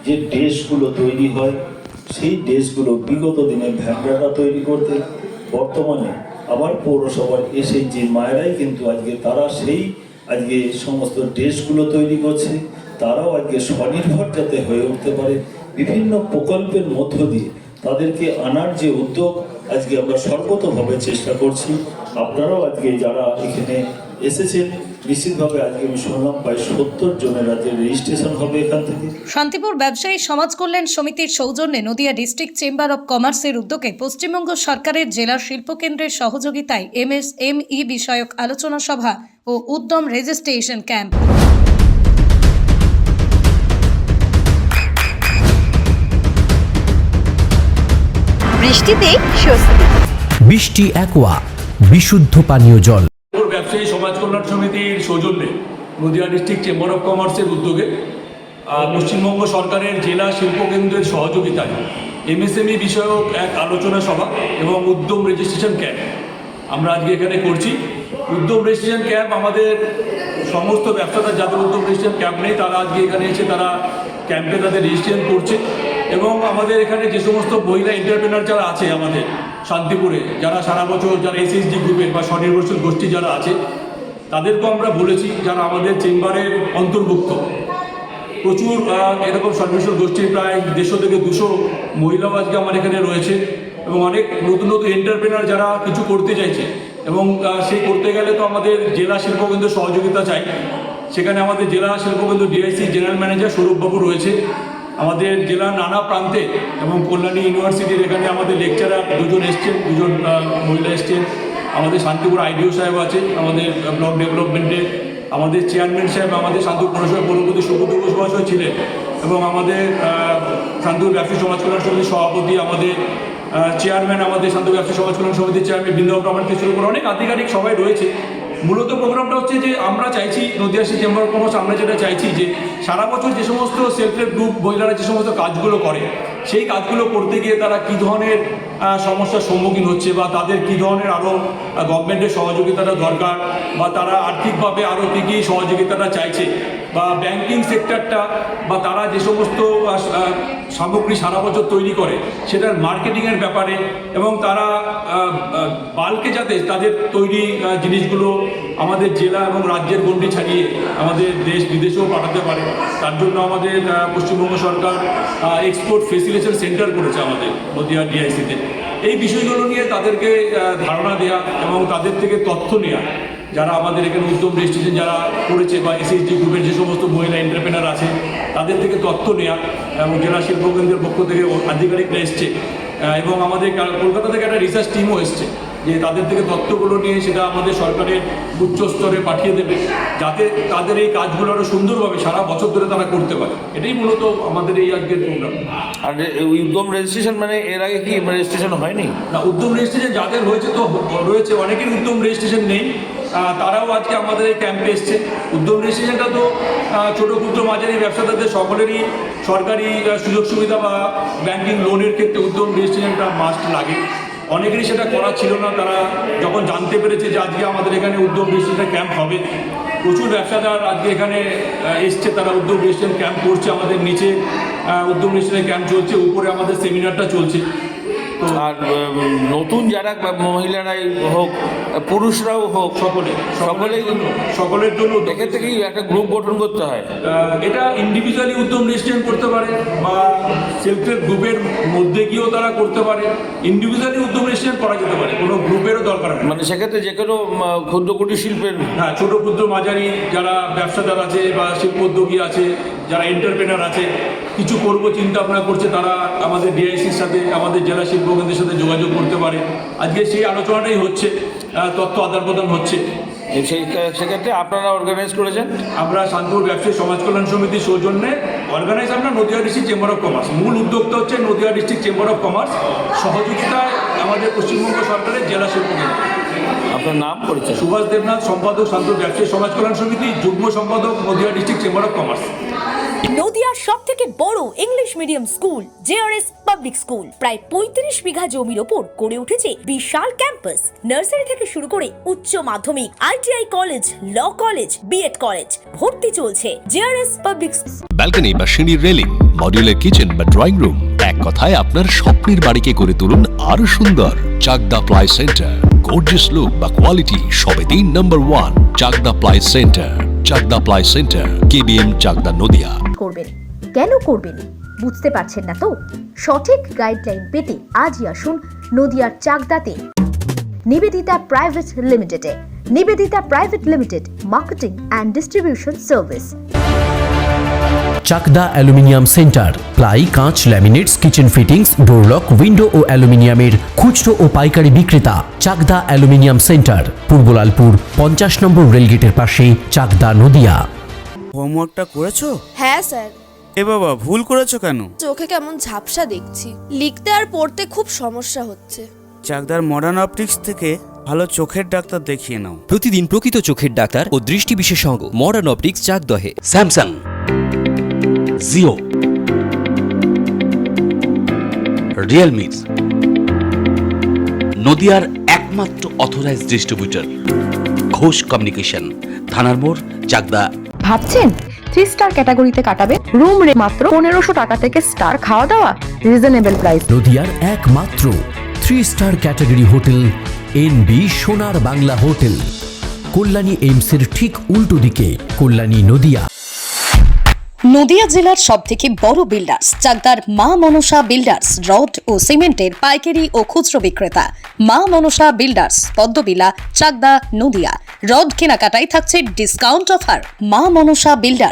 যে ডেস্কগুলো তৈরি হয়, সেই ডেস্কগুলো বিগত দিনে ভ্যানরা তৈরি করতে, বর্তমানে আবার পৌরসভার এসে যে মায়েরাই কিন্তু আজকে তারা সেই আজকে সমস্ত ডেস্কগুলো তৈরি করছে। তারাও আজকে স্বনির্ভর যাতে হয়ে উঠতে পারে, বিভিন্ন প্রকল্পের মধ্য দিয়ে তাদেরকে আনার যে উদ্যোগ আজকে আমরা সর্বতভাবে চেষ্টা করছি। আপনারাও আজকে যারা এখানে এসেছেন, নিশ্চিতভাবে আজকে আমি শুনলাম প্রায় 70 জনের আজকে রেজিস্ট্রেশন হবে এখান থেকে। শান্তিপুর ব্যবসায়ী সমাজ কল্যাণ সমিতির সৌজন্যে নদিয়া ডিস্ট্রিক্ট চেম্বার অব কমার্সের উদ্যোগে পশ্চিমবঙ্গ সরকারের জেলা শিল্পকেন্দ্রের সহযোগিতায় এমএসএমই বিষয়ক আলোচনা সভা ও উদ্যম রেজিস্ট্রেশন ক্যাম্প। বৃষ্টিতে স্বস্তি। বৃষ্টি অ্যাকোয়া বিশুদ্ধ পানীয় জল। ব্যবসায়ী সমাজ কল্যাণ সমিতির সৌজন্যে নদিয়া ডিস্ট্রিক্ট চেম্বার অফ কমার্সের উদ্যোগে পশ্চিমবঙ্গ সরকারের জেলা শিল্পকেন্দ্রের সহযোগিতায় এমএসএমই বিষয়ক এক আলোচনা সভা এবং উদ্যম রেজিস্ট্রেশন ক্যাম্প আমরা আজকে এখানে করছি। উদ্যম রেজিস্ট্রেশন ক্যাম্প আমাদের সমস্ত ব্যবসাদার যাদের উদ্যম রেজিস্ট্রেশন ক্যাম্প নেই তারা আজকে এখানে এসে তারা ক্যাম্পে তাদের রেজিস্ট্রেশন করছে। এবং আমাদের এখানে যে সমস্ত মহিলা এন্টারপ্রেনার যারা আছে আমাদের শান্তিপুরে, যারা সারা বছর যারা এসএসজি গ্রুপের বা স্বনির্ভরশীল গোষ্ঠী যারা আছে, তাদেরকেও আমরা বলেছি যারা আমাদের চেম্বারের অন্তর্ভুক্ত। প্রচুর এরকম স্বনির্ভরশীল গোষ্ঠীর প্রায় 150 থেকে 200 মহিলাও আজকে আমার এখানে রয়েছে এবং অনেক নতুন নতুন এন্টারপ্রেনার যারা কিছু করতে চাইছে এবং সেই করতে গেলে তো আমাদের জেলা শিল্পকেন্দ্রের সহযোগিতা চাই। সেখানে আমাদের জেলা শিল্পকেন্দ্র ডিআইসি জেনারেল ম্যানেজার সৌরভবাবু রয়েছে, আমাদের জেলার নানা প্রান্তে এবং কল্যাণী ইউনিভার্সিটির এখানে আমাদের লেকচারার 2 জন এসছেন, 2 জন মহিলা এসছেন, আমাদের শান্তিপুর আইডিও সাহেব আছে, আমাদের ব্লক ডেভেলপমেন্টে আমাদের চেয়ারম্যান সাহেব, আমাদের শান্তিপুর পৌরসভা পৌরপতি সুব্রত ঘোষ মহাশয় ছিলেন এবং আমাদের শান্তিপুর ব্যবসায়ী সমাজ কল্যাণ সমিতির সভাপতি, আমাদের চেয়ারম্যান, আমাদের শান্তিপুর ব্যবসায়ী সমাজ কল্যাণ সমিতির চেয়ারম্যান বৃন্দাবন রহমান থেকে শুরু করে অনেক আধিকারিক সবাই রয়েছে। মূলত প্রোগ্রামটা হচ্ছে যে আমরা চাইছি নদিয়া চেম্বার অফ কমার্স, আমরা যেটা চাইছি যে সারা বছর যে সমস্ত সেলফ হেল্প গ্রুপ মহিলারা যে সমস্ত কাজগুলো করে সেই কাজগুলো করতে গিয়ে তারা কী ধরনের সমস্যার সম্মুখীন হচ্ছে বা তাদের কী ধরনের আরও গভর্নমেন্টের সহযোগিতাটা দরকার বা তারা আর্থিকভাবে আরও কী কী সহযোগিতাটা চাইছে বা ব্যাংকিং সেক্টরটা বা তারা যে সমস্ত সামগ্রী সারা বছর তৈরি করে সেটার মার্কেটিংয়ের ব্যাপারে এবং তারা বাল্কে যাতে তাদের তৈরি জিনিসগুলো আমাদের জেলা এবং রাজ্যের গণ্ডি ছাড়িয়ে আমাদের দেশ বিদেশেও পাঠাতে পারে, তার জন্য আমাদের পশ্চিমবঙ্গ সরকার এক্সপোর্ট ফেসিলিটেশন সেন্টার করেছে আমাদের নদিয়া ডিআইসিতে। এই বিষয়গুলো নিয়ে তাদেরকে ধারণা দেওয়া এবং তাদের থেকে তথ্য নেওয়া, যারা আমাদের এখানে উদ্যম রেজিস্ট্রেশন যারা করেছে বা এসএসজি গ্রুপের যে সমস্ত মহিলা এন্টারপ্রেনার আছে তাদের থেকে তথ্য নেওয়া এবং জেলা শিল্পকেন্দ্রের পক্ষ থেকে আধিকারিকরা এসছে এবং আমাদের কলকাতা থেকে একটা রিসার্চ টিমও এসছে যে তাদের থেকে তথ্যগুলো নিয়ে সেটা আমাদের সরকারের উচ্চ স্তরে পাঠিয়ে দেবে যাতে তাদের এই কাজগুলো আরও সুন্দরভাবে সারা বছর ধরে তারা করতে পারে। এটাই মূলত আমাদের এই আজকের প্রোগ্রাম। আর উদ্যম রেজিস্ট্রেশন মানে এর আগে কি রেজিস্ট্রেশন হয়নি? না, উদ্যম রেজিস্ট্রেশন যাদের হয়েছে তো রয়েছে, অনেকের উদ্যম রেজিস্ট্রেশন নেই, তারাও আজকে আমাদের এই ক্যাম্পে এসছে। উদ্যম রেজিস্ট্রেশনটা তো ছোটো ক্ষুদ্র মাঝারি ব্যবসাদারদের সকলেরই সরকারি সুযোগ সুবিধা বা ব্যাংকিং লোনের ক্ষেত্রে উদ্যম রেজিস্ট্রেশনটা মাস্ট লাগে। অনেকেরই সেটা করা ছিল না, তারা যখন জানতে পেরেছে যে আজকে আমাদের এখানে উদ্যম রেজিস্ট্রেশন ক্যাম্প হবে, প্রচুর ব্যবসাদার আজকে এখানে এসছে, তারা উদ্যম রেজিস্ট্রেশন ক্যাম্প করছে। আমাদের নিচে উদ্যম রেজিস্ট্রেশন ক্যাম্প চলছে, উপরে আমাদের সেমিনারটা চলছে। আর নতুন যারা মহিলারাই হোক পুরুষরাও হোক সকলের জন্য এক্ষেত্রে কি একটা গ্রুপ গঠন করতে হয়? এটা ইন্ডিভিজুয়ালি উদ্যম রেজিস্ট্রেশন করতে পারে বা সেলফ হেল্প গ্রুপের মধ্যে গিয়েও তারা করতে পারে। ইন্ডিভিজুয়ালি উদ্যম রেজিস্ট্রেশন করা যেতে পারে, কোনো গ্রুপেরও দরকার হয়। মানে সেক্ষেত্রে যে কোনো ক্ষুদ্র কুটির শিল্পের, হ্যাঁ, ছোটো ক্ষুদ্র মাঝারি যারা ব্যবসাদার আছে বা শিল্পোদ্যোগী আছে, যারা এন্টারপ্রেনার আছে, কিছু করবো চিন্তা ভাবনা করছে, তারা আমাদের ডিআইসির সাথে আমাদের জেলা শিল্পকেন্দ্রের সাথে যোগাযোগ করতে পারে। আজকে সেই আলোচনাটাই হচ্ছে, তথ্য আদান প্রদান হচ্ছে। সেক্ষেত্রে আপনারা অর্গানাইজ করেছেন? আমরা শান্তিপুর ব্যবসায়ী সমাজ কল্যাণ সমিতির সৌজন্যে অর্গানাইজ আমরা Nadia district chamber of commerce, মূল উদ্যোক্তা হচ্ছে Nadia district chamber of commerce, সহযোগিতায় আমাদের পশ্চিমবঙ্গ সরকারের জেলা শিল্পকেন্দ্র। আপনার নাম পরিচয়? সুভাষ দেবনাথ, সম্পাদক শান্তিপুর ব্যবসায়ী সমাজ কল্যাণ সমিতি, যুগ্ম সম্পাদক Nadia district chamber of commerce. Nadia নদিয়ার সবথেকে বড় English medium school JRS public school প্রায় ৩৫ বিঘা জমির ওপর গড়ে উঠেছে বিশাল ক্যাম্পাস। নার্সারি থেকে শুরু করে উচ্চ মাধ্যমিক, ITI college, law college, BEd college, ভর্তি চলছে। জেআরএস পাবলিক ব্যালকনি বা সিঁড়ির রেলিং, মডিউলার কিচেন বা ড্রয়িং রুম, এক কথায় আপনার স্বপ্নের বাড়িকে করে তুলুন আরো সুন্দর। Chakdah ply centre, gorgeous look বা কোয়ালিটি সবেতেই number 1। Chakdah ply centre, Chakdah ply centre, KBM, Chakdah, Nadia. করবেন কেন করবেন বুঝতে পারছেন না তো? সঠিক গাইডলাইন পেতে আজই আসুন নদিয়ার চাকদাতে নিবেদিতা প্রাইভেট লিমিটেডে। Nivedita private limited, marketing and distribution service. Chakdah aluminium centre, ply, কাঁচ, laminates, kitchen fittings, door lock, window ও অ্যালুমিনিয়ামের খুচরো ও পাইকারি বিক্রেতা। Chakdah aluminium centre, Purbalalpur 50 number রেলগেটের পাশে, চাকদা, নদিয়া। হোমওয়ার্কটা করেছো? হ্যাঁ স্যার। এ বাবা, ভুল করেছো কেন? চোখে কেমন ঝাপসা দেখছি, লিখতে আর পড়তে খুব সমস্যা হচ্ছে। চাকদার মডার্ন অপটিক্স থেকে ভালো চোখের ডাক্তার দেখিয়ে নাও। প্রতিদিন প্রকৃত চোখের ডাক্তার ও দৃষ্টি বিশেষজ্ঞ মডার্ন অপটিক্স, চাকদহে। স্যামসাং, জিও, রিয়েলমি, নদিয়ার একমাত্র অথরাইজড ডিস্ট্রিবিউটর ঘোষ কমিউনিকেশন, থানার মোড়, চাকদা। ভাবছেন 3 স্টার ক্যাটাগরিতে কাটাবে? রুম রে মাত্র 1500 টাকা থেকে স্টার, খাওয়া দাওয়া রিজনেবল প্রাইস। নদিয়ার একমাত্র 3 স্টার ক্যাটাগরি হোটেল এনবি সোনার বাংলা হোটেল, কল্যাণী এইমসের ঠিক উল্টো দিকে, কল্যাণী, নদিয়া। নদিয়া জেলার সবথেকে বড় বিল্ডার্স চাকদার মা মনসা বিল্ডার্স, রড ও সিমেন্টের পাইকারি ও খুচরো বিক্রেতা। মা মনসা বিল্ডার্স, পদ্মবিলা, চাকদা, নদিয়া। রড কেনাকাটায় থাকছে ডিসকাউন্ট অফার। মা মনসা বিল্ডার্স,